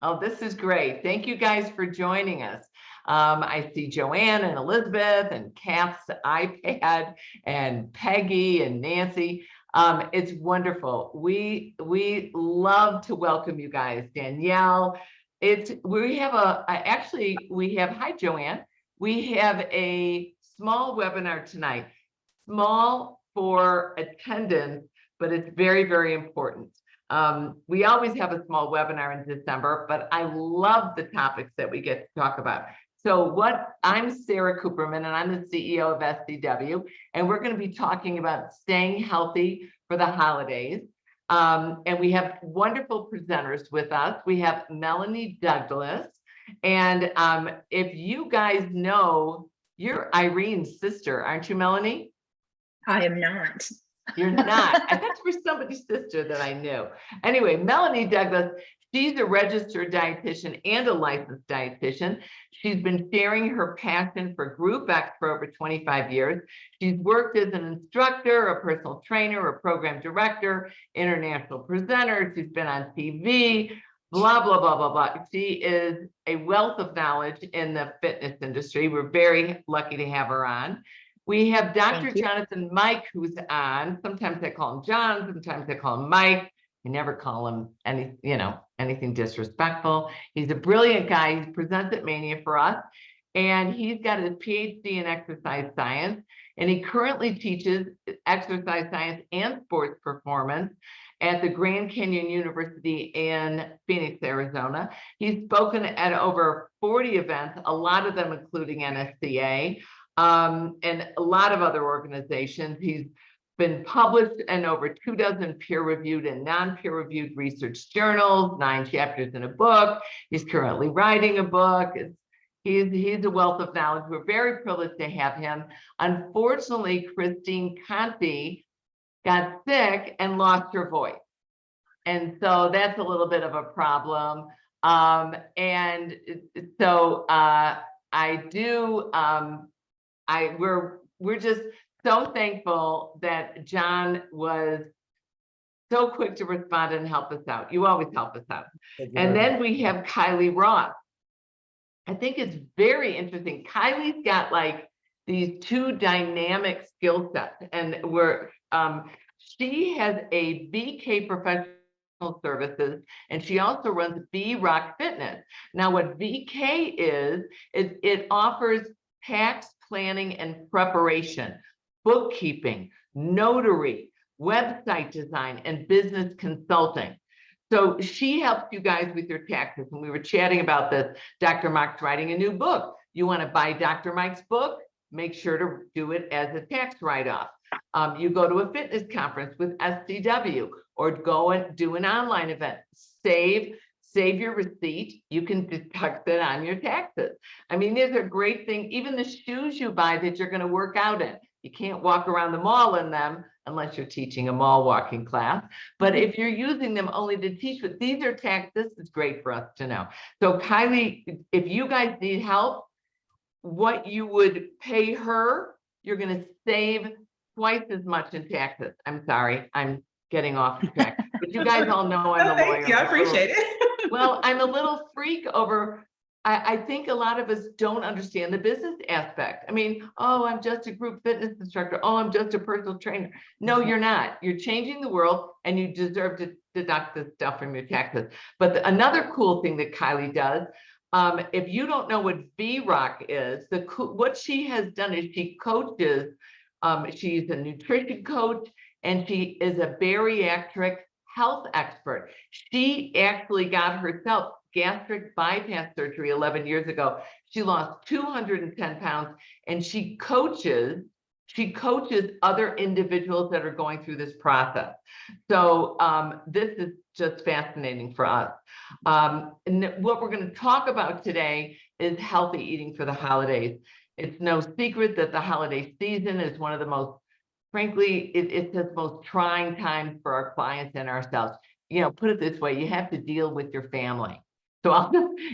Oh, this is great. Thank you guys for joining us. I see Joanne and Elizabeth and Kath's iPad and Peggy and Nancy. It's wonderful. We love to welcome you guys. Danielle, we have hi Joanne. We have a small webinar tonight. Small for attendance, but it's very, very important. We always have a small webinar in December, but I love the topics that we get to talk about. So I'm Sarah Cooperman, and I'm the CEO of SCW, and we're going to be talking about staying healthy for the holidays. And we have wonderful presenters with us. We have Melanie Douglas, and if you guys know, you're Irene's sister, aren't you, Melanie? I am not. You're not. I thought you were somebody's sister that I knew. Anyway, Melanie Douglas, she's a registered dietitian and a licensed dietitian. She's been sharing her passion for Group X for over 25 years. She's worked as an instructor, a personal trainer, a program director, international presenter. She's been on TV, blah, blah, blah, blah, blah. She is a wealth of knowledge in the fitness industry. We're very lucky to have her on. We have Dr. Jonathan Mike, who's on. Sometimes I call him John, sometimes I call him Mike. I never call him anything disrespectful. He's a brilliant guy. He presents at Mania for us, and he's got his PhD in exercise science, and he currently teaches exercise science and sports performance at the Grand Canyon University in Phoenix, Arizona. He's spoken at over 40 events, a lot of them including NSCA. And a lot of other organizations. He's been published in over 24 peer-reviewed and non-peer-reviewed research journals, 9 chapters in a book. He's currently writing a book. He's a wealth of knowledge. We're very privileged to have him. Unfortunately, Christine Conti got sick and lost her voice. And so that's a little bit of a problem. We're just so thankful that John was so quick to respond and help us out. You always help us out. And then we have Kylie Ross. I think it's very interesting. Kylie's got like these two dynamic skill sets, and she has a VK Professional Services, and she also runs V-Rock Fitness. Now, what VK is it offers tax planning and preparation, bookkeeping, notary, website design, and business consulting. So she helps you guys with your taxes. And we were chatting about this. Dr. Mike's writing a new book. You want to buy Dr. Mike's book? Make sure to do it as a tax write-off. You go to a fitness conference with SCW, or go and do an online event. Save your receipt. You can deduct it on your taxes. I mean, these are great things. Even the shoes you buy that you're going to work out in, you can't walk around the mall in them unless you're teaching a mall walking class. But if you're using them only to teach, but these are tax, this is great for us to know. So Kylie, if you guys need help, what you would pay her, you're going to save twice as much in taxes. I'm sorry, I'm getting off track, but you guys all know I'm a lawyer. Thank you, I appreciate it. Well, I'm a little freak over, I think a lot of us don't understand the business aspect. I mean, oh, I'm just a group fitness instructor. Oh, I'm just a personal trainer. No, you're not. You're changing the world, and you deserve to deduct this stuff from your taxes. But another cool thing that Kylie does, if you don't know what V-Rock is, what she has done is she coaches, she's a nutrition coach, and she is a bariatric health expert. She actually got herself gastric bypass surgery 11 years ago. She lost 210 pounds, and she coaches other individuals that are going through this process. So this is just fascinating for us. And what we're going to talk about today is healthy eating for the holidays. It's no secret that the holiday season is one of the most, frankly, it's the most trying time for our clients and ourselves. You know, put it this way, you have to deal with your family. So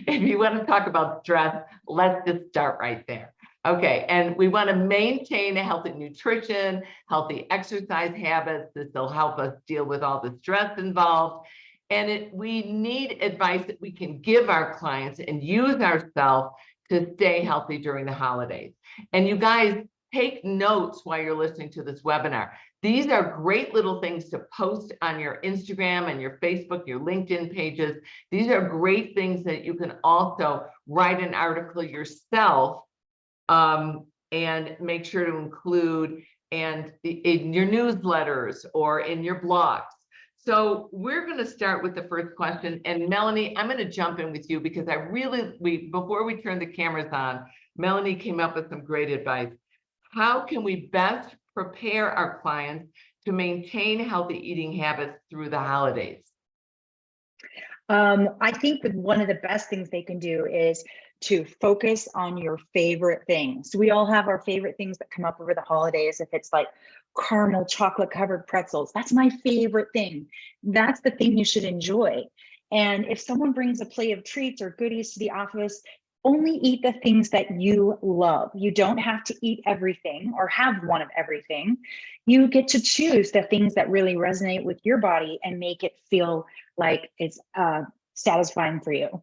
if you want to talk about stress, let's just start right there. Okay, and we want to maintain a healthy nutrition, healthy exercise habits. This will help us deal with all the stress involved. And we need advice that we can give our clients and use ourselves to stay healthy during the holidays. And you guys take notes while you're listening to this webinar. These are great little things to post on your Instagram and your Facebook, your LinkedIn pages. These are great things that you can also write an article yourself and make sure to include in your newsletters or in your blogs. So we're going to start with the first question. And Melanie, I'm going to jump in with you because before we turn the cameras on, Melanie came up with some great advice. How can we best prepare our clients to maintain healthy eating habits through the holidays? I think that one of the best things they can do is to focus on your favorite things. We all have our favorite things that come up over the holidays. If it's like caramel chocolate covered pretzels, that's my favorite thing. That's the thing you should enjoy. And if someone brings a plate of treats or goodies to the office, only eat the things that you love. You don't have to eat everything or have one of everything. You get to choose the things that really resonate with your body and make it feel like it's satisfying for you.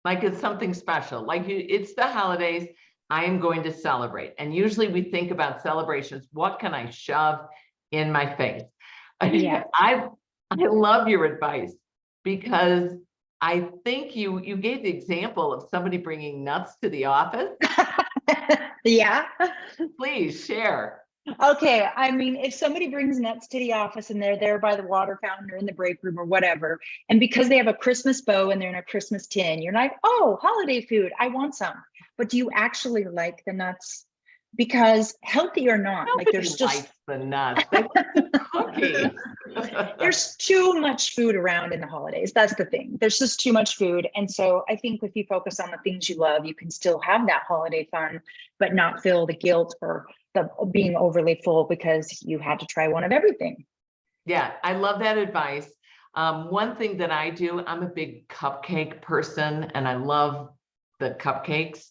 Like it's something special, like it's the holidays, I am going to celebrate. And usually we think about celebrations, what can I shove in my face? Yeah. I love your advice because I think you gave the example of somebody bringing nuts to the office. Yeah. Please share. Okay, I mean, if somebody brings nuts to the office and they're there by the water fountain or in the break room or whatever, and because they have a Christmas bow and they're in a Christmas tin, you're like, oh, holiday food, I want some. But do you actually like the nuts? Because healthy or not, Nobody like there's just likes the nuts. They like the cookie. there's too much food around in the holidays. That's the thing. There's just too much food. And so I think if you focus on the things you love, you can still have that holiday fun, but not feel the guilt or the being overly full because you had to try one of everything. Yeah, I love that advice. One thing that I do, I'm a big cupcake person and I love the cupcakes.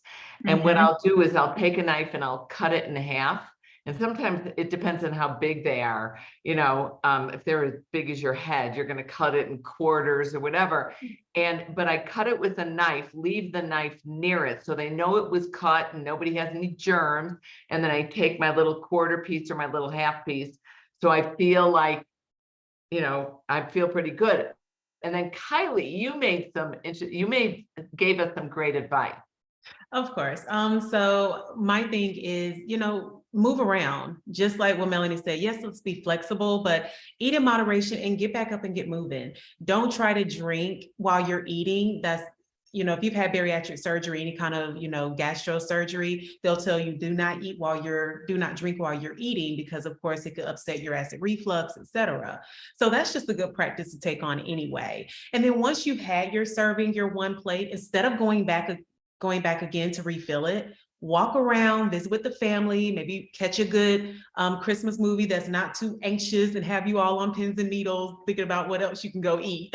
And what I'll do is I'll take a knife and I'll cut it in half. And sometimes it depends on how big they are. You know, if they're as big as your head, you're going to cut it in quarters or whatever. But I cut it with a knife, leave the knife near it so they know it was cut and nobody has any germs. And then I take my little quarter piece or my little half piece. So I feel like, you know, I feel pretty good. And then Kylie, you gave us some great advice. Of course. So my thing is, move around, just like what Melanie said. Yes, let's be flexible, but eat in moderation and get back up and get moving. Don't try to drink while you're eating. That's, if you've had bariatric surgery, any kind of, gastro surgery, they'll tell you do not drink while you're eating, because of course it could upset your acid reflux, etc. So that's just a good practice to take on anyway. And then once you've had your serving, your one plate, instead of going back again to refill it, walk around, visit with the family, maybe catch a good Christmas movie that's not too anxious and have you all on pins and needles thinking about what else you can go eat.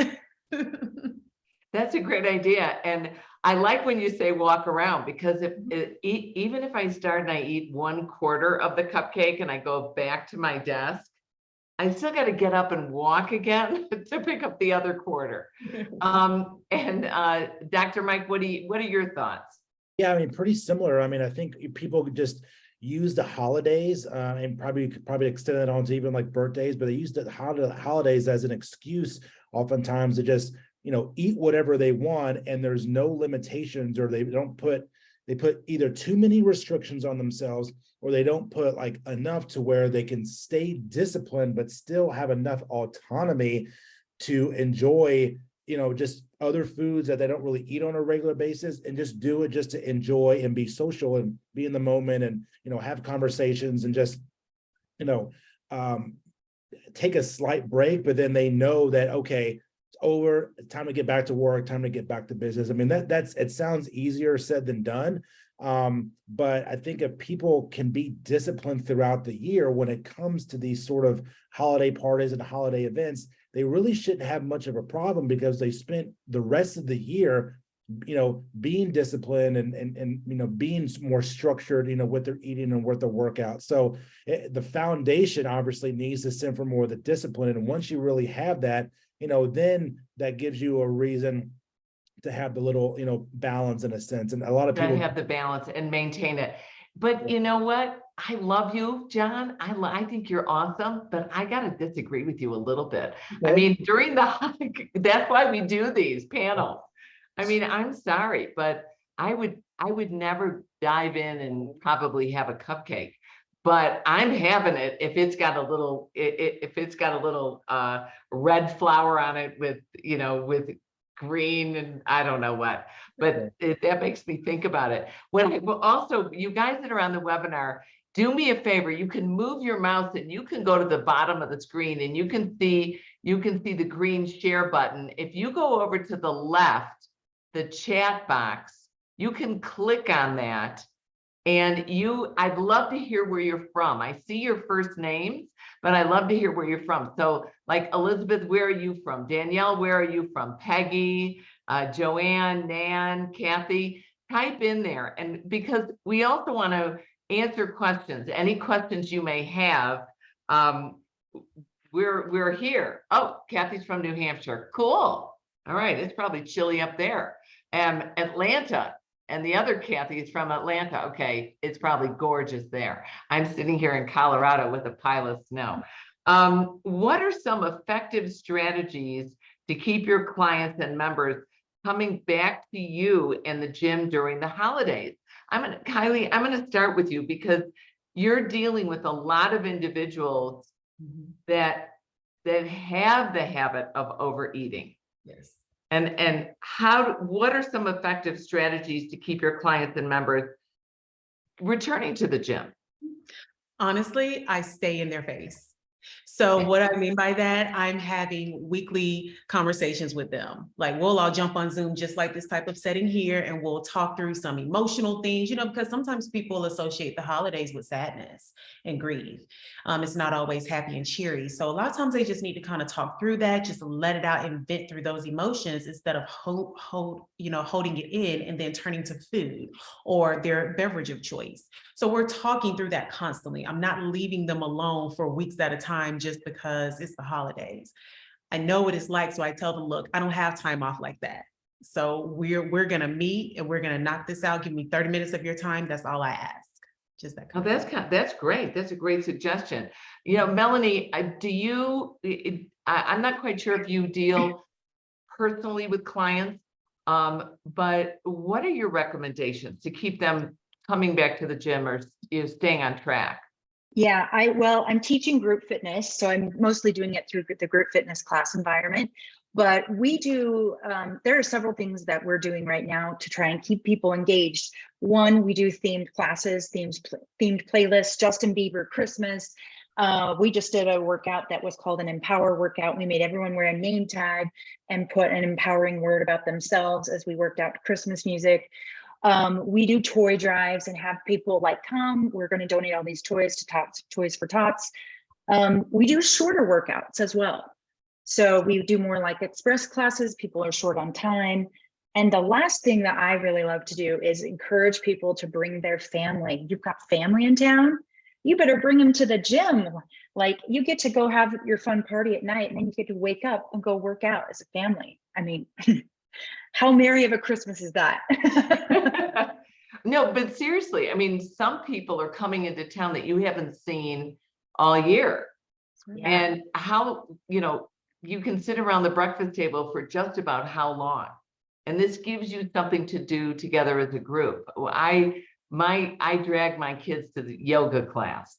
That's a great idea. And I like when you say walk around, because even if I start and I eat 1/4 of the cupcake and I go back to my desk, I still got to get up and walk again to pick up the other quarter. Dr. Mike, what are your thoughts? Yeah, I mean, pretty similar. I mean, I think people could just use the holidays and probably extend it on to even like birthdays, but they use the holidays as an excuse oftentimes to just, eat whatever they want, and there's no limitations, or they put either too many restrictions on themselves, or they don't put like enough to where they can stay disciplined, but still have enough autonomy to enjoy, just other foods that they don't really eat on a regular basis, and just do it just to enjoy and be social and be in the moment and, have conversations and just, take a slight break, but then they know that, okay, it's over, time to get back to work, time to get back to business. I mean, it sounds easier said than done. But I think if people can be disciplined throughout the year when it comes to these sort of holiday parties and holiday events, they really shouldn't have much of a problem, because they spent the rest of the year, being disciplined and being more structured, what they're eating and what their workout. So the foundation obviously needs to stem from more of the discipline. And once you really have that, then that gives you a reason to have the little, balance in a sense. And a lot of Gotta people, have the balance and maintain it. But you know what? I love you, John. I think you're awesome, but I gotta disagree with you a little bit. I Okay. mean, that's why we do these panels. I mean, I'm sorry, but I would never dive in and probably have a cupcake. But I'm having it if it's got a little, if it's got a little red flower on it with, with green and I don't know what, but that makes me think about it. Also, you guys that are on the webinar, do me a favor, you can move your mouse and you can go to the bottom of the screen and you can see the green share button. If you go over to the left, the chat box, you can click on that. And I'd love to hear where you're from. I see your first names, but I love to hear where you're from. So like Elizabeth, where are you from? Danielle, where are you from? Peggy, Joanne, Nan, Kathy, type in there. And because we also want to answer questions, any questions you may have, we're here. Oh, Kathy's from New Hampshire. Cool. All right. It's probably chilly up there. Atlanta. And the other Kathy is from Atlanta. Okay, it's probably gorgeous there. I'm sitting here in Colorado with a pile of snow. What are some effective strategies to keep your clients and members coming back to you in the gym during the holidays? Kylie, I'm going to start with you because you're dealing with a lot of individuals that have the habit of overeating. Yes. And what are some effective strategies to keep your clients and members returning to the gym? Honestly, I stay in their face. So what I mean by that, I'm having weekly conversations with them. Like we'll all jump on Zoom, just like this type of setting here, and we'll talk through some emotional things, because sometimes people associate the holidays with sadness and grief. It's not always happy and cheery. So a lot of times they just need to kind of talk through that, just let it out and vent through those emotions instead of holding it in and then turning to food or their beverage of choice. So we're talking through that constantly. I'm not leaving them alone for weeks at a time just because it's the holidays. I know what it's like. So I tell them, look, I don't have time off like that. So we're going to meet and we're going to knock this out. Give me 30 minutes of your time. That's all I ask. Just that. Oh, that's great. That's a great suggestion. Melanie, I'm not quite sure if you deal personally with clients, but what are your recommendations to keep them coming back to the gym or staying on track? Yeah, I'm teaching group fitness, so I'm mostly doing it through the group fitness class environment. But we do, there are several things that we're doing right now to try and keep people engaged. One, we do themed classes, themed playlists, Justin Bieber, Christmas. We just did a workout that was called an Empower workout. We made everyone wear a name tag and put an empowering word about themselves as we worked out Christmas music. We do toy drives and have people come, we're going to donate all these toys to Toys for Tots. We do shorter workouts as well. So we do more like express classes. People are short on time. And the last thing that I really love to do is encourage people to bring their family. You've got family in town, you better bring them to the gym. Like you get to go have your fun party at night and then you get to wake up and go work out as a family. I mean, how merry of a Christmas is that? No, but seriously, I mean, some people are coming into town that you haven't seen all year. Yeah. And how, you can sit around the breakfast table for just about how long. And this gives you something to do together as a group. I drag my kids to the yoga class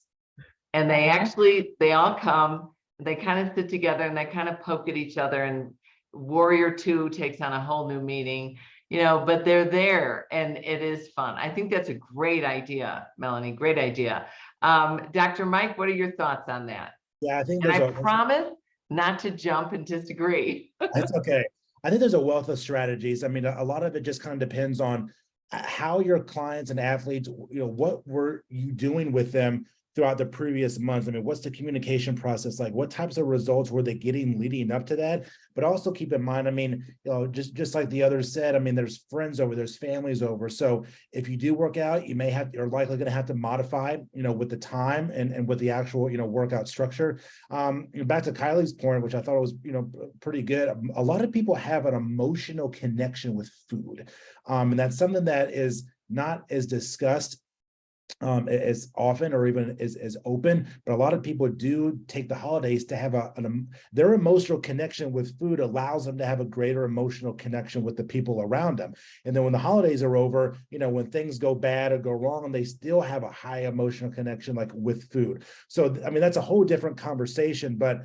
and they all come, they kind of sit together and they kind of poke at each other, and Warrior 2 takes on a whole new meaning, but they're there and it is fun. I think that's a great idea, Melanie, great idea. Dr. Mike, what are your thoughts on that? Yeah, I think I promise not to jump and disagree. That's okay. I think there's a wealth of strategies. I mean, a lot of it just kind of depends on how your clients and athletes, what were you doing with them throughout the previous months. I mean, what's the communication process like? What types of results were they getting leading up to that? But also keep in mind, I mean, just like the others said, I mean, there's friends over, there's families over. So if you do work out, you're likely going to have to modify, with the time and with the actual, workout structure. Back to Kylie's point, which I thought was, pretty good. A lot of people have an emotional connection with food. And that's something that is not as discussed as often or even as open, but a lot of people do take the holidays to have their emotional connection with food allows them to have a greater emotional connection with the people around them. And then when the holidays are over, when things go bad or go wrong, they still have a high emotional connection like with food. So, I mean, that's a whole different conversation, but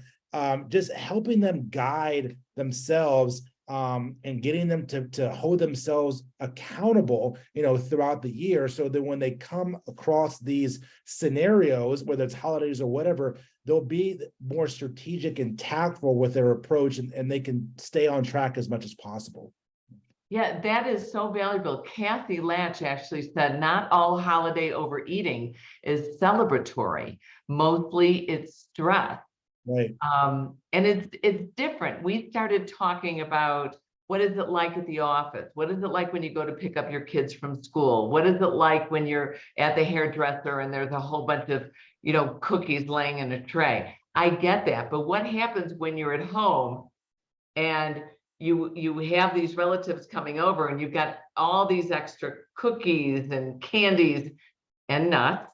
just helping them guide themselves and getting them to hold themselves accountable, throughout the year, so that when they come across these scenarios, whether it's holidays or whatever, they'll be more strategic and tactful with their approach, and they can stay on track as much as possible. Yeah, that is so valuable. Kathy Latch actually said, not all holiday overeating is celebratory. Mostly it's stress. Right. And it's different. We started talking about what is it like at the office? What is it like when you go to pick up your kids from school? What is it like when you're at the hairdresser and there's a whole bunch of, cookies laying in a tray? I get that. But what happens when you're at home and you have these relatives coming over and you've got all these extra cookies and candies and nuts,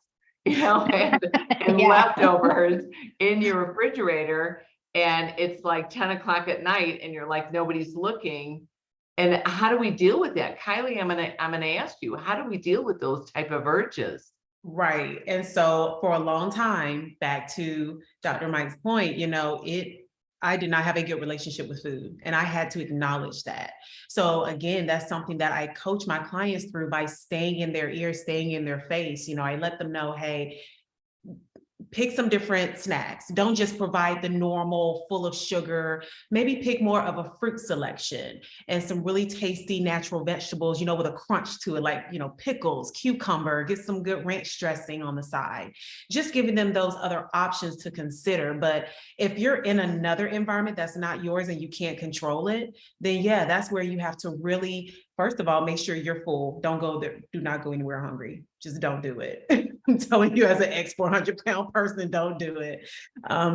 and Yeah. leftovers in your refrigerator, and it's like 10 o'clock at night and you're like, nobody's looking. And how do we deal with that? Kylie, I'm gonna ask you, how do we deal with those type of urges? Right. And so for a long time, back to Dr. Mike's point, I did not have a good relationship with food, and I had to acknowledge that. So again, that's something that I coach my clients through by staying in their ear, staying in their face. I let them know, hey, pick some different snacks. Don't just provide the normal full of sugar. Maybe pick more of a fruit selection and some really tasty natural vegetables, with a crunch to it, like, pickles, cucumber, get some good ranch dressing on the side. Just giving them those other options to consider. But if you're in another environment that's not yours and you can't control it, then yeah, that's where you have to really, first of all, make sure you're full. Don't go there. Do not go anywhere hungry. Just don't do it. I'm telling you, as an 400-pound person, don't do it.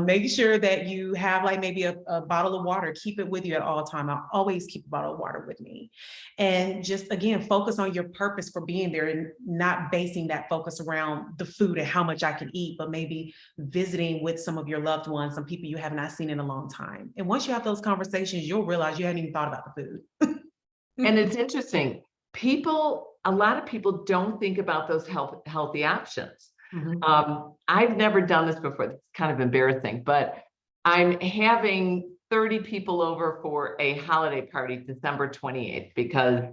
Make sure that you have like maybe a bottle of water. Keep it with you at all time. I always keep a bottle of water with me. And just, again, focus on your purpose for being there and not basing that focus around the food and how much I can eat, but maybe visiting with some of your loved ones, some people you have not seen in a long time. And once you have those conversations, you'll realize you hadn't even thought about the food. And it's interesting. A lot of people don't think about those healthy options. Mhm. I've never done this before. It's kind of embarrassing, but I'm having 30 people over for a holiday party December 28th, because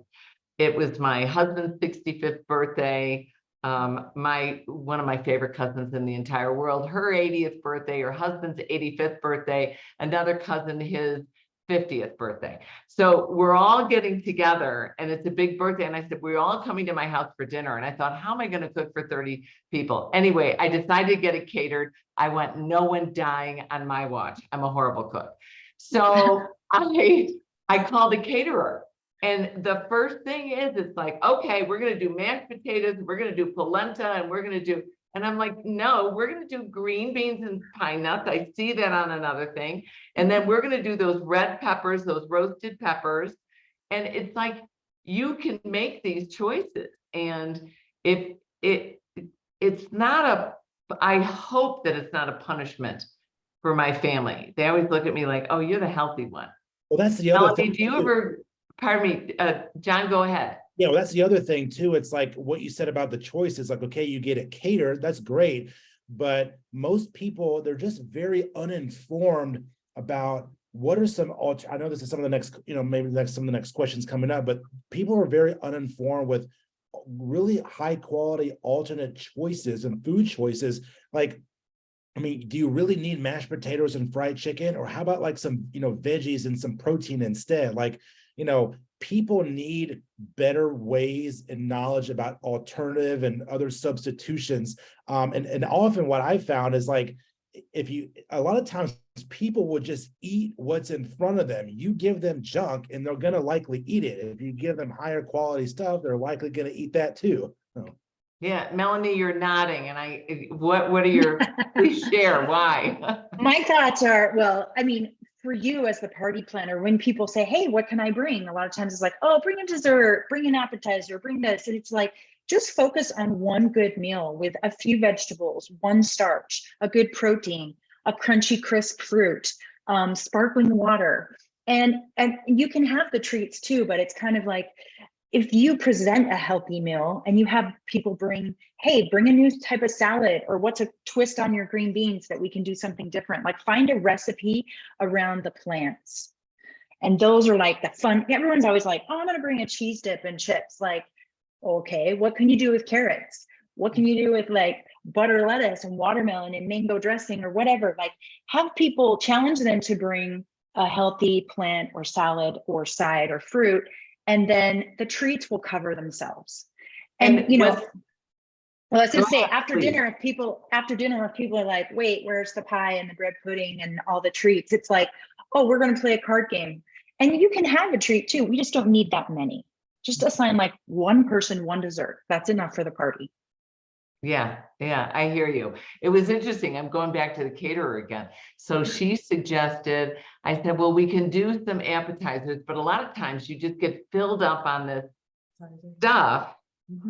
it was my husband's 65th birthday. One of my favorite cousins in the entire world, her 80th birthday, her husband's 85th birthday, another cousin, his 50th birthday. So we're all getting together and it's a big birthday. And I said, we're all coming to my house for dinner. And I thought, how am I going to cook for 30 people? Anyway, I decided to get it catered. I went, no one dying on my watch. I'm a horrible cook. So I called the caterer. And the first thing is, it's like, okay, we're going to do mashed potatoes. We're going to do polenta, and we're going to do, and I'm like, no, we're going to do green beans and pine nuts. I see that on another thing. And then we're going to do those red peppers, those roasted peppers. And it's like, you can make these choices. And it's not I hope that it's not a punishment for my family. They always look at me like, oh, you're the healthy one. Well, that's the other Melanie, thing. do you ever, pardon me, John, go ahead. Yeah, well, that's the other thing too. It's like what you said about the choices, like, okay, you get it catered, that's great. But most people, they're just very uninformed about what are some, I know this is some of the next, maybe some of the next questions coming up, but people are very uninformed with really high quality alternate choices and food choices. Like, I mean, do you really need mashed potatoes and fried chicken? Or how about like some, veggies and some protein instead? Like, people need better ways and knowledge about alternative and other substitutions. And often what I found is like, a lot of times people will just eat what's in front of them. You give them junk and they're going to likely eat it. If you give them higher quality stuff, they're likely going to eat that too. So. Yeah, Melanie, you're nodding, and what are your, please share why? My thoughts are, well, I mean, for you as the party planner, when people say, hey, what can I bring? A lot of times it's like, oh, bring a dessert, bring an appetizer, bring this. And it's like, just focus on one good meal with a few vegetables, one starch, a good protein, a crunchy, crisp fruit, sparkling water. And you can have the treats too, but it's kind of like, if you present a healthy meal and you have people bring, hey, bring a new type of salad, or what's a twist on your green beans that we can do something different, like find a recipe around the plants. And those are like the fun, everyone's always like, oh, I'm gonna bring a cheese dip and chips. Like, okay, what can you do with carrots? What can you do with like butter lettuce and watermelon and mango dressing or whatever? Like, have people, challenge them to bring a healthy plant or salad or side or fruit, and then the treats will cover themselves. And you know, well, I was gonna say, after dinner, if people are like, wait, where's the pie and the bread pudding and all the treats? It's like, oh, we're gonna play a card game. And you can have a treat too. We just don't need that many. Just assign like one person, one dessert. That's enough for the party. Yeah, I hear you. It was interesting. I'm going back to the caterer again. So she suggested, I said, well, we can do some appetizers, but a lot of times you just get filled up on this stuff,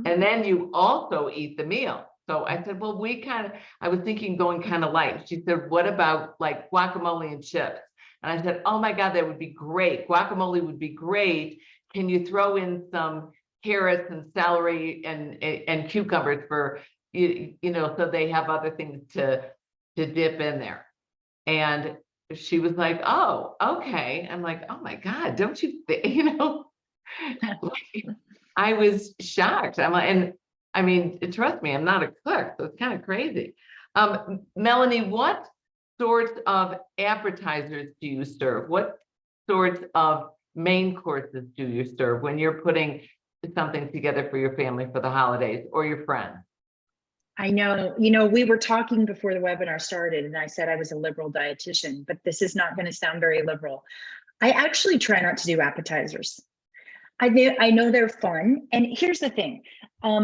and then you also eat the meal. So I said, well, I was thinking going kind of light. She said, what about like guacamole and chips? And I said, oh my God, that would be great. Guacamole would be great. Can you throw in some carrots and celery and cucumbers for, you know, so they have other things to dip in there? And she was like, oh, okay. I'm like, oh my God, don't you think, you know, I was shocked. And I mean, trust me, I'm not a cook, so it's kind of crazy. Melanie, what sorts of appetizers do you serve? What sorts of main courses do you serve when you're putting something together for your family for the holidays or your friends? I know, you know, we were talking before the webinar started and I said I was a liberal dietitian, but this is not going to sound very liberal. I actually try not to do appetizers. I know they're fun. And here's the thing,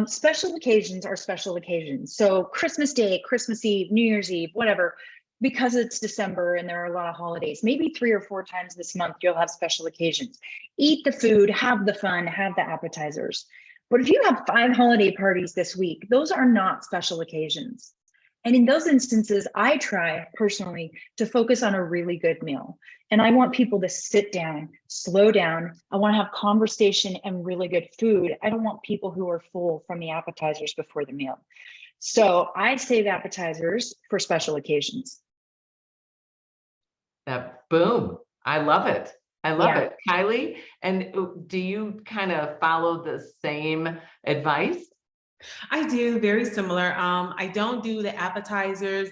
special occasions are special occasions. So Christmas Day, Christmas Eve, New Year's Eve, whatever, because it's December and there are a lot of holidays, maybe 3 or 4 times this month, you'll have special occasions. Eat the food, have the fun, have the appetizers. But if you have 5 holiday parties this week, those are not special occasions. And in those instances, I try personally to focus on a really good meal. And I want people to sit down, slow down. I want to have conversation and really good food. I don't want people who are full from the appetizers before the meal. So I save appetizers for special occasions. Boom. I love it. I love Yeah. it. Kylie, and do you kind of follow the same advice? I do, very similar. I don't do the appetizers.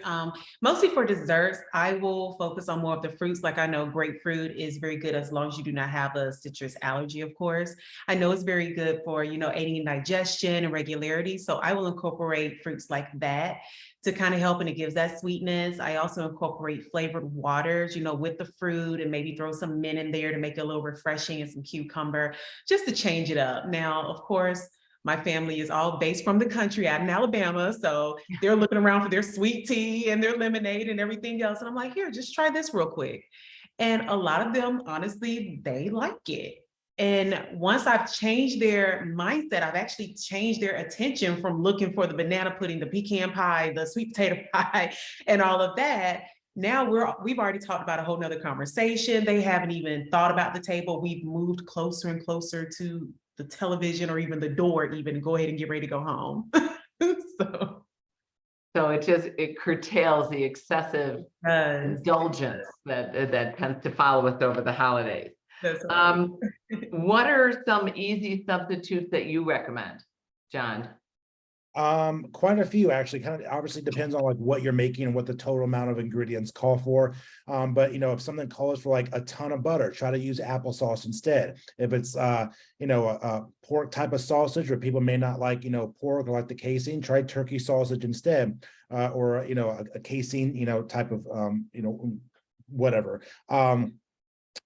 Mostly for desserts, I will focus on more of the fruits. Like I know grapefruit is very good as long as you do not have a citrus allergy, of course. I know it's very good for, you know, aiding in digestion and regularity. So I will incorporate fruits like that to kind of help, and it gives that sweetness. I also incorporate flavored waters, you know, with the fruit, and maybe throw some mint in there to make it a little refreshing, and some cucumber just to change it up. Now, of course, my family is all based from the country out in Alabama. So they're looking around for their sweet tea and their lemonade and everything else. And I'm like, here, just try this real quick. And a lot of them, honestly, they like it. And once I've changed their mindset, I've actually changed their attention from looking for the banana pudding, the pecan pie, the sweet potato pie, and all of that. Now we've already talked about a whole nother conversation. They haven't even thought about the table. We've moved closer and closer to the television, or even the door, even go ahead and get ready to go home. So it curtails the excessive indulgence that tends to follow us over the holidays. Right. What are some easy substitutes that you recommend, John? Quite a few actually. Kind of obviously depends on like what you're making and what the total amount of ingredients call for. But if something calls for like a ton of butter, try to use applesauce instead. If it's a pork type of sausage where people may not like pork or like the casing, try turkey sausage instead, or a casing type of whatever.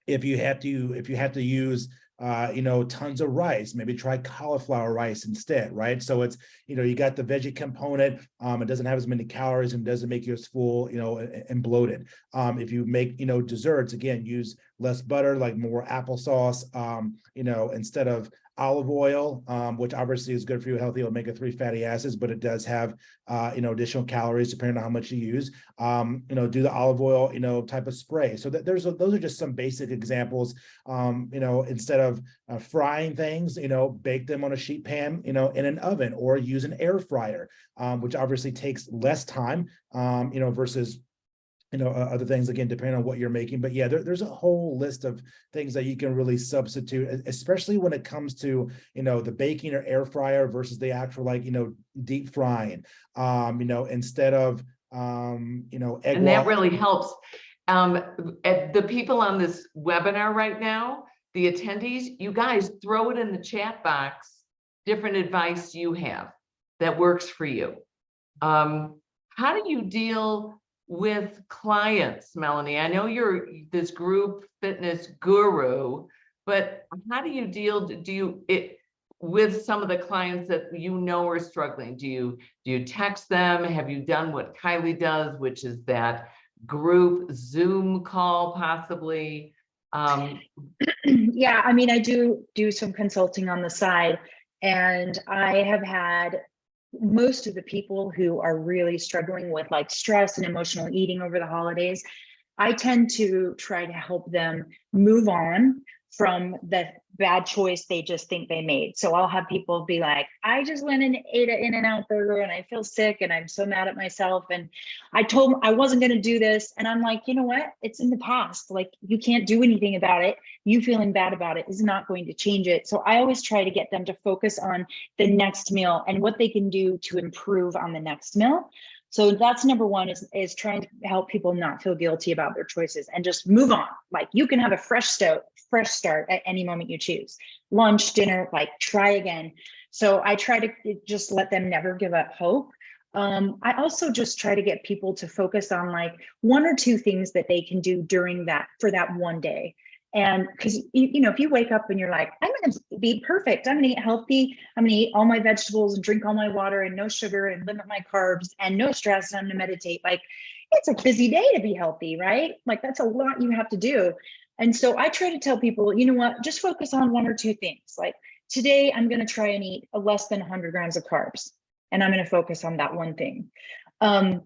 If you have to use tons of rice, maybe try cauliflower rice instead, right? So it's you got the veggie component, it doesn't have as many calories and doesn't make you as full and bloated. If you make desserts, again, use less butter, like more applesauce, instead of olive oil, which obviously is good for you, healthy omega-3 fatty acids, but it does have additional calories depending on how much you use. Do the olive oil type of spray. So that those are just some basic examples. Instead of frying things, bake them on a sheet pan in an oven, or use an air fryer, which obviously takes less time versus other things, again, depending on what you're making. But yeah, there's a whole list of things that you can really substitute, especially when it comes to the baking or air fryer versus the actual deep frying, instead of egg And that wash. really helps. The people on this webinar right now, the attendees, you guys throw it in the chat box, different advice you have that works for you. How do you deal with clients, Melanie? I know you're this group fitness guru, but how do you deal with some of the clients that are struggling? Do you text them? Have you done what Kylie does, which is that group Zoom call possibly? Yeah, I mean, I do some consulting on the side, and I have had most of the people who are really struggling with like stress and emotional eating over the holidays. I tend to try to help them move on from the bad choice they just think they made. So I'll have people be like, I just went and ate an In-N-Out burger and I feel sick and I'm so mad at myself. And I told them I wasn't going to do this. And I'm like, you know what? It's in the past. Like, you can't do anything about it. You feeling bad about it is not going to change it. So I always try to get them to focus on the next meal and what they can do to improve on the next meal. So that's number one, is trying to help people not feel guilty about their choices and just move on. Like, you can have a fresh start at any moment you choose. Lunch, dinner, like, try again. So I try to just let them never give up hope. I also just try to get people to focus on like one or two things that they can do for that one day. And because, if you wake up and you're like, I'm going to be perfect, I'm going to eat healthy, I'm going to eat all my vegetables and drink all my water and no sugar and limit my carbs and no stress, and I'm going to meditate. Like, it's a busy day to be healthy, right? Like, that's a lot you have to do. And so I try to tell people, you know what, just focus on one or two things. Like, today I'm going to try and eat less than 100 grams of carbs, and I'm going to focus on that one thing. I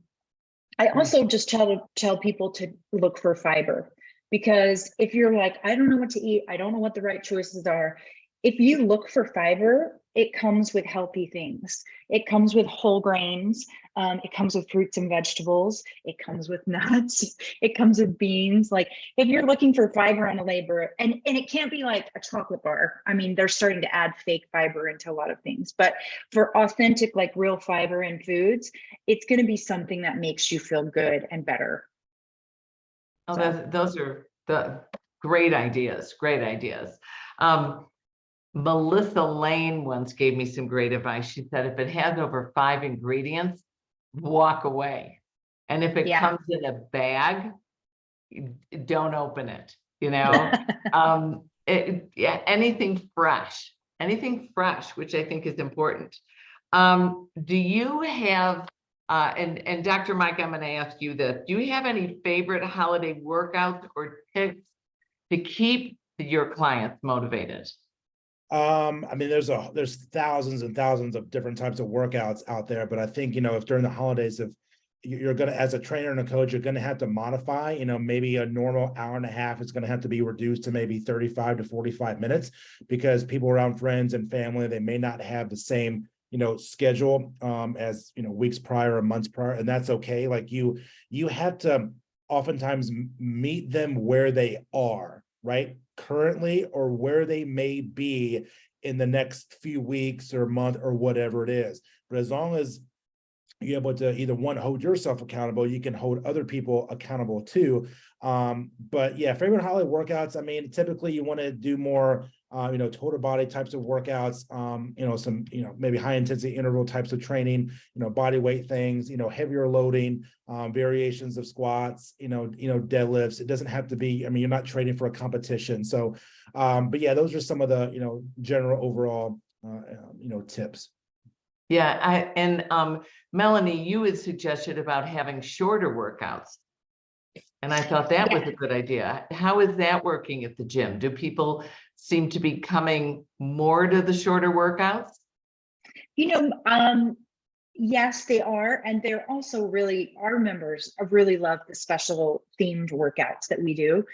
also just tell people to look for fiber. Because if you're like, I don't know what to eat, I don't know what the right choices are. If you look for fiber, it comes with healthy things. It comes with whole grains. It comes with fruits and vegetables. It comes with nuts. It comes with beans. Like, if you're looking for fiber on a label, and it can't be like a chocolate bar. I mean, they're starting to add fake fiber into a lot of things. But for authentic, like real fiber in foods, it's going to be something that makes you feel good and better. Oh, those are the great ideas, great ideas. Melissa Lane once gave me some great advice. She said, if it has over 5 ingredients, walk away. And if it comes in a bag, don't open it, anything fresh, which I think is important. Do you have, and Dr. Mike, I'm going to ask you this. Do you have any favorite holiday workouts or tips to keep your clients motivated? I mean, there's thousands and thousands of different types of workouts out there, but I think, if during the holidays, if you're going to, as a trainer and a coach, you're going to have to modify, maybe a normal hour and a half is going to have to be reduced to maybe 35 to 45 minutes, because people around friends and family, they may not have the same schedule as weeks prior or months prior, and that's okay. Like, you have to oftentimes meet them where they are right currently, or where they may be in the next few weeks or month or whatever it is. but as long as you're able to either one, hold yourself accountable, you can hold other people accountable too. But yeah, favorite holiday workouts. I mean, typically you want to do more, total body types of workouts, some, maybe high intensity interval types of training, body weight things, heavier loading, variations of squats, deadlifts. It doesn't have to be, I mean, you're not training for a competition. So, but yeah, those are some of the, general overall, tips. Yeah, Melanie, you had suggested about having shorter workouts. And I thought that was a good idea. How is that working at the gym? Do people seem to be coming more to the shorter workouts? Yes, they are. And they're also really, our members really love the special themed workouts that we do.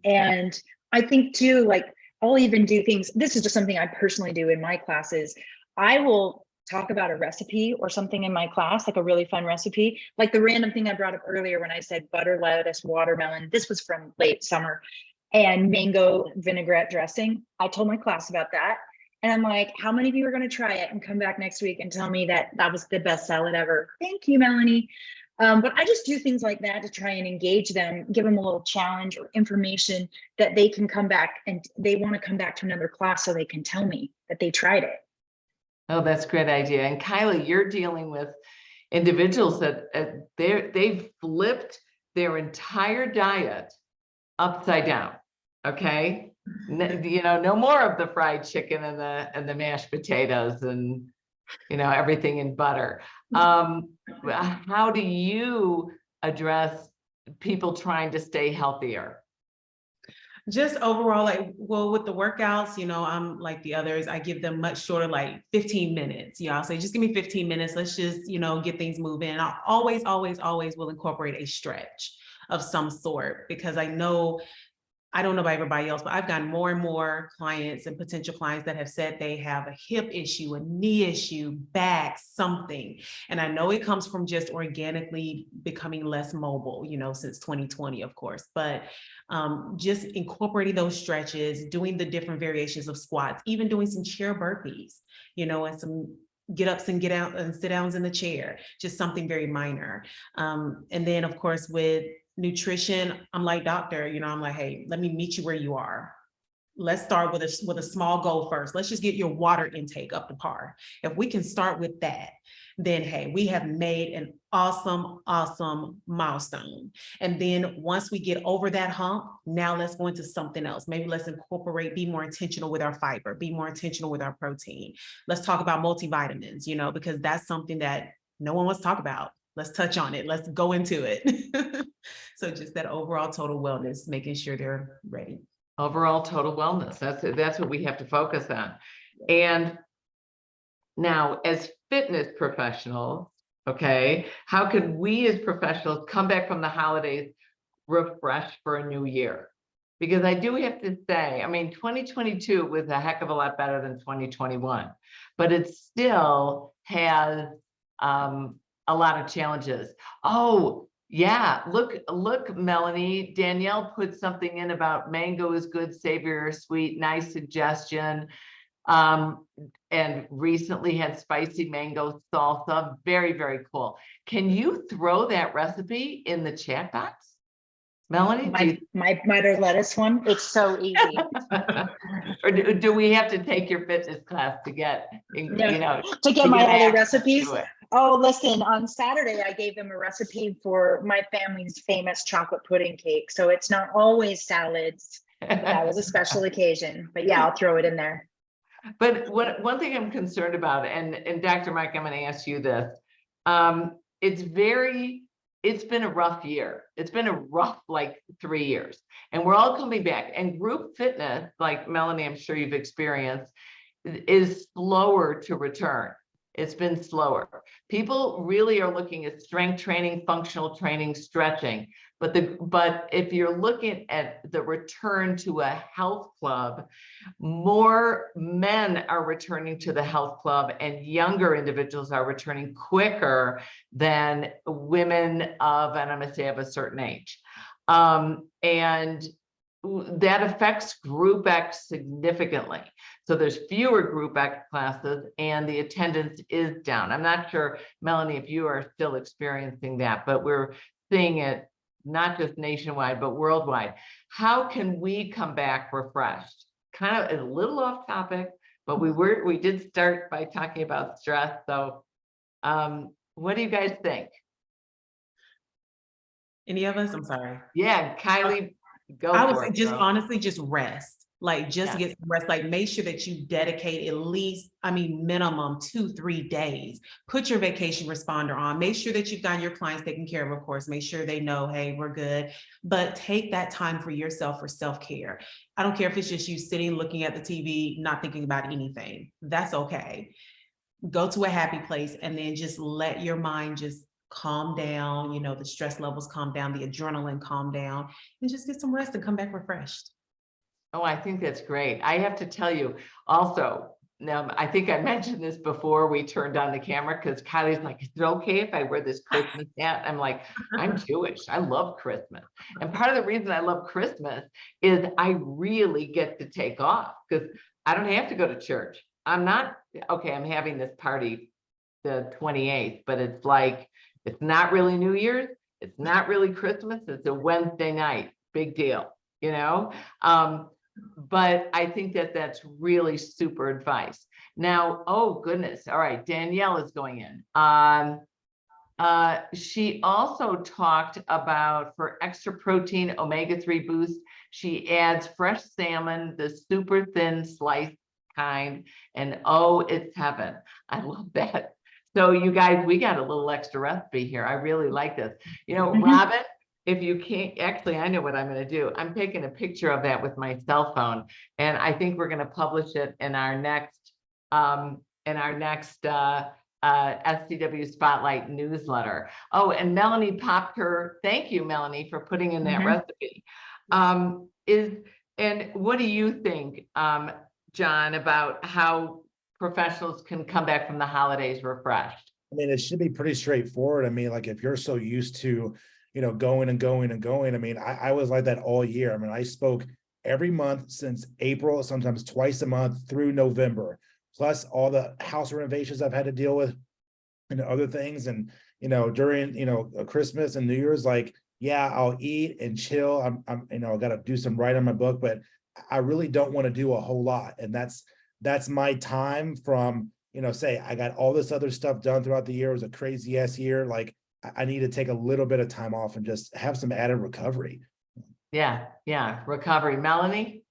And I think too, like I'll even do things, this is just something I personally do in my classes. I will talk about a recipe or something in my class, like a really fun recipe, like the random thing I brought up earlier when I said butter, lettuce, watermelon. This was from late summer, and mango vinaigrette dressing. I told my class about that. And I'm like, how many of you are going to try it and come back next week and tell me that that was the best salad ever? Thank you, Melanie. But I just do things like that to try and engage them, give them a little challenge or information that they can come back and they want to come back to another class so they can tell me that they tried it. Oh, that's a great idea. And Kylie, you're dealing with individuals that they've flipped their entire diet upside down. Okay. No more of the fried chicken and the mashed potatoes and, everything in butter. How do you address people trying to stay healthier? Just overall, with the workouts, I'm like the others, I give them much shorter, like 15 minutes. I'll say, just give me 15 minutes. Let's just, get things moving. And I always will incorporate a stretch of some sort, because I don't know about everybody else, but I've gotten more and more clients and potential clients that have said they have a hip issue, a knee issue, back, something. And I know it comes from just organically becoming less mobile, since 2020, of course, but just incorporating those stretches, doing the different variations of squats, even doing some chair burpees, and some get ups and get out and sit downs in the chair, just something very minor. And then of course with nutrition, I'm like, doctor, I'm like, hey, let me meet you where you are. Let's start with a small goal first. Let's just get your water intake up to par. If we can start with that, then hey, we have made an awesome milestone. And then once we get over that hump, now let's go into something else. Maybe let's incorporate, be more intentional with our fiber, be more intentional with our protein. Let's talk about multivitamins, because that's something that no one wants to talk about. Let's touch on it. Let's go into it. So just that overall total wellness, making sure they're ready. Overall total wellness. That's what we have to focus on. And now as fitness professionals, okay, how could we as professionals come back from the holidays refreshed for a new year? Because I do have to say, 2022 was a heck of a lot better than 2021, but it still has a lot of challenges. Oh, yeah, look, Melanie, Danielle put something in about mango is good, savory or sweet, nice suggestion. And recently had spicy mango salsa, very, very cool. Can you throw that recipe in the chat box? Melanie? My butter lettuce one, it's so easy. Or do we have to take your fitness class to get, to get my other recipes? Oh, listen, on Saturday, I gave them a recipe for my family's famous chocolate pudding cake. So it's not always salads. That was a special occasion, but yeah, I'll throw it in there. But one thing I'm concerned about, and Dr. Mike, I'm going to ask you this. It's been a rough year. It's been a rough 3 years, and we're all coming back. And group fitness, like Melanie, I'm sure you've experienced, is slower to return. It's been slower. People really are looking at strength training, functional training, stretching. But if you're looking at the return to a health club, more men are returning to the health club and younger individuals are returning quicker than women of, and I'm going to say of a certain age. And that affects Group X significantly. So there's fewer group classes and the attendance is down. I'm not sure, Melanie, if you are still experiencing that, but we're seeing it not just nationwide, but worldwide. How can we come back refreshed? Kind of a little off topic, but we did start by talking about stress. So what do you guys think? Any of us? I'm sorry. Yeah, Kylie, go I would for say it, just girl. honestly, just rest. Like just Yeah. get some rest. Like make sure that you dedicate at least, I mean, minimum 2-3 days. Put your vacation responder on. Make sure that you've got your clients taken care of course. Make sure they know, hey, we're good. But take that time for yourself for self-care. I don't care if it's just you sitting, looking at the TV, not thinking about anything. That's okay. Go to a happy place and then just let your mind just calm down, you know, the stress levels calm down, the adrenaline calm down, and just get some rest and come back refreshed. Oh, I think that's great. I have to tell you also, now, I think I mentioned this before we turned on the camera because Kylie's like, is it okay if I wear this Christmas hat? I'm like, I'm Jewish. I love Christmas. And part of the reason I love Christmas is I really get to take off because I don't have to go to church. I'm not, okay, I'm having this party the 28th, but it's like, it's not really New Year's. It's not really Christmas. It's a Wednesday night. Big deal, you know? But I think that that's really super advice. Now, oh goodness. All right. Danielle is going in. She also talked about for extra protein omega-3 boost, she adds fresh salmon, the super thin sliced kind, and oh, it's heaven. I love that. So you guys, we got a little extra recipe here. I really like this. You know, Robin, if you can't, actually, I know what I'm going to do. I'm taking a picture of that with my cell phone, and I think we're going to publish it in our next SCW Spotlight newsletter. Oh, and Melanie popped her. Thank you, Melanie, for putting in that recipe. And what do you think, John, about how professionals can come back from the holidays refreshed? I mean, it should be pretty straightforward. I mean, like if you're so used to, you know, going and going and going. I mean, I was like that all year. I mean, I spoke every month since April, sometimes twice a month through November, plus all the house renovations I've had to deal with and other things. And, you know, during, you know, Christmas and New Year's, like, yeah, I'll eat and chill. I'm you know, got to do some writing on my book, but I really don't want to do a whole lot. And that's my time from, you know, say I got all this other stuff done throughout the year. It was a crazy ass year. Like I need to take a little bit of time off and just have some added recovery. Yeah, recovery. Melanie,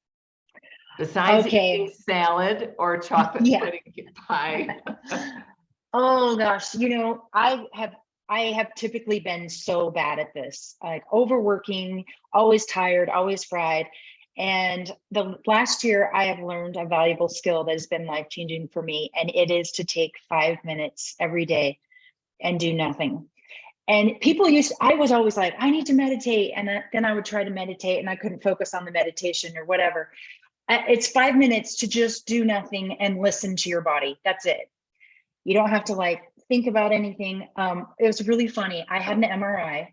besides eating salad or chocolate pudding pie. Oh gosh, you know, I have typically been so bad at this, like overworking, always tired, always fried. And the last year I have learned a valuable skill that has been life-changing for me. And it is to take 5 minutes every day and do nothing. And I was always like, I need to meditate. And then I would try to meditate and I couldn't focus on the meditation or whatever. It's 5 minutes to just do nothing and listen to your body. That's it. You don't have to like think about anything. It was really funny. I had an MRI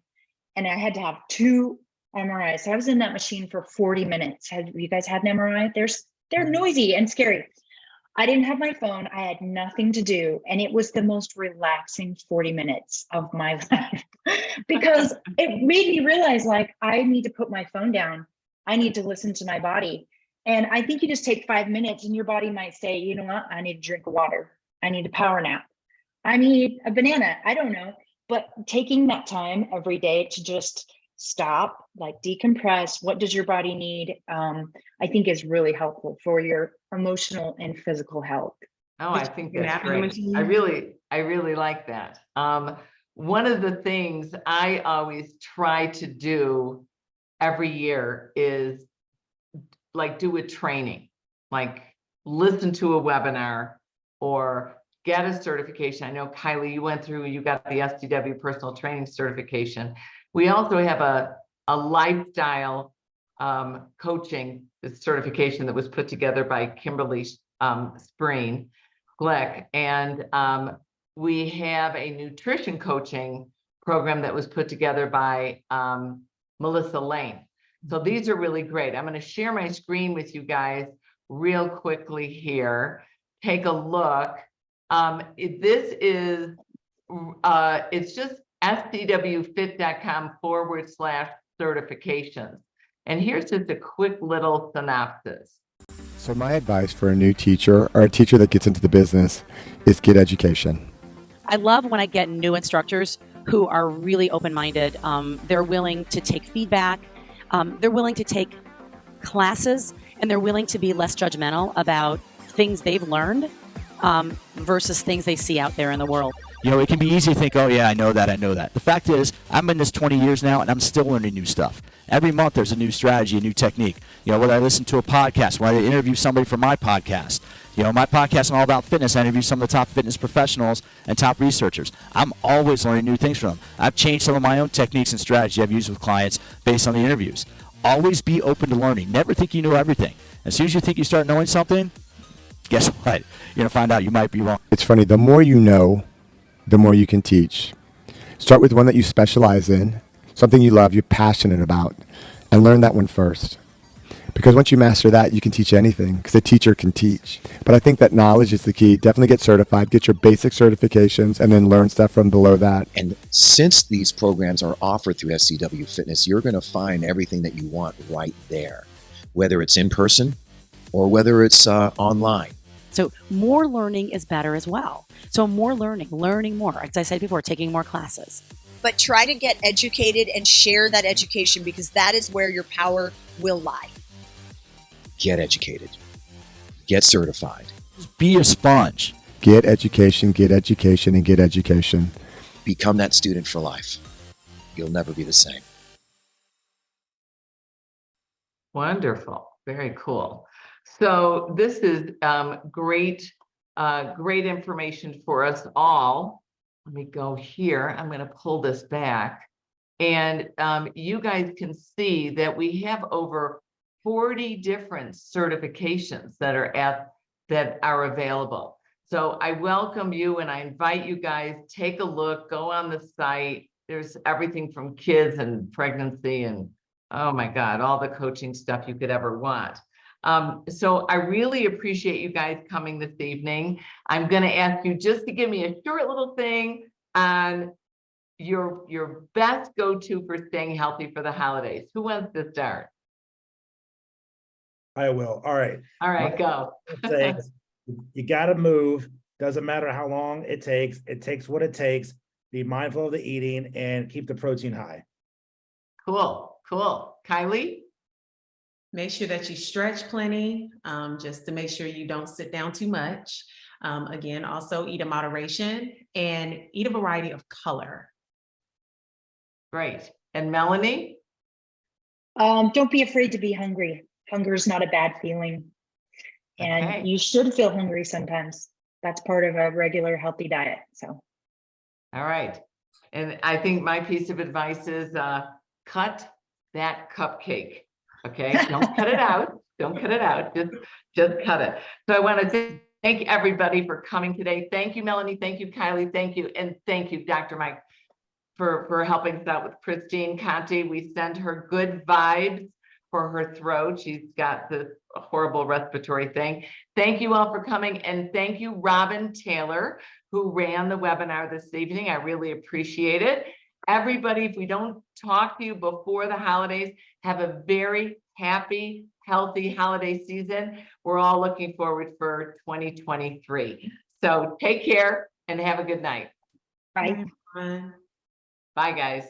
and I had to have 2 MRIs. So I was in that machine for 40 minutes. Have you guys had an MRI? They're noisy and scary. I didn't have my phone. I had nothing to do. And it was the most relaxing 40 minutes of my life because it made me realize like, I need to put my phone down. I need to listen to my body. And I think you just take 5 minutes and your body might say, you know what? I need a drink of water. I need a power nap. I need a banana. I don't know. But taking that time every day to just stop, like decompress, what does your body need? I think is really helpful for your emotional and physical health. Oh, I think that's great. I really like that. One of the things I always try to do every year is like do a training, like listen to a webinar or get a certification. I know Kylie, you got the SDW personal training certification. We also have a lifestyle coaching certification that was put together by Kimberly Spreen Glick. And we have a nutrition coaching program that was put together by Melissa Lane. So these are really great. I'm going to share my screen with you guys real quickly here. Take a look. This is, it's just scwfit.com/certifications. And here's just a quick little synopsis. So my advice for a new teacher or a teacher that gets into the business is get education. I love when I get new instructors who are really open-minded. They're willing to take feedback. They're willing to take classes, and they're willing to be less judgmental about things they've learned versus things they see out there in the world. You know, it can be easy to think, oh yeah, I know that. The fact is, I'm in this 20 years now, and I'm still learning new stuff. Every month there's a new strategy, a new technique. You know, whether I listen to a podcast, whether I interview somebody for my podcast. You know, my podcast is all about fitness. I interview some of the top fitness professionals and top researchers. I'm always learning new things from them. I've changed some of my own techniques and strategy I've used with clients based on the interviews. Always be open to learning. Never think you know everything. As soon as you think you start knowing something, guess what? You're going to find out you might be wrong. It's funny, the more you know, the more you can teach. Start with one that you specialize in, something you love, you're passionate about, and learn that one first. Because once you master that, you can teach anything, because a teacher can teach. But I think that knowledge is the key. Definitely get certified, get your basic certifications, and then learn stuff from below that. And since these programs are offered through SCW Fitness, you're going to find everything that you want right there, whether it's in person or whether it's online. So more learning is better as well. So more learning more. As I said before, taking more classes. But try to get educated and share that education, because that is where your power will lie. Get educated. Get certified. Just be a sponge. Get education, and get education. Become that student for life. You'll never be the same. Wonderful. Very cool. So this is great information for us all. Let me go here. I'm going to pull this back. And you guys can see that we have over 40 different certifications that are available. So I welcome you and I invite you guys, take a look, go on the site. There's everything from kids and pregnancy and, oh my God, all the coaching stuff you could ever want. So I really appreciate you guys coming this evening. I'm going to ask you just to give me a short little thing on your best go-to for staying healthy for the holidays. Who wants to start? I will. All right. All right, go. You got to move. Doesn't matter how long it takes. It takes what it takes. Be mindful of the eating and keep the protein high. Cool. Kylie? Make sure that you stretch plenty, just to make sure you don't sit down too much. Again, also eat in moderation and eat a variety of color. Great. And Melanie? Don't be afraid to be hungry. Hunger is not a bad feeling. And Okay. you should feel hungry sometimes. That's part of a regular healthy diet. So All right. And I think my piece of advice is cut that cupcake. Okay, don't cut it out. Don't cut it out. Just cut it. So I want to thank everybody for coming today. Thank you, Melanie. Thank you, Kylie. Thank you. And thank you, Dr. Mike, for helping us out with Christine Conti. We send her good vibes for her throat. She's got this horrible respiratory thing. Thank you all for coming. And thank you, Robin Taylor, who ran the webinar this evening. I really appreciate it. Everybody, if we don't talk to you before the holidays, have a very happy, healthy holiday season. We're all looking forward for 2023. So take care and have a good night. bye. Bye. Bye, guys.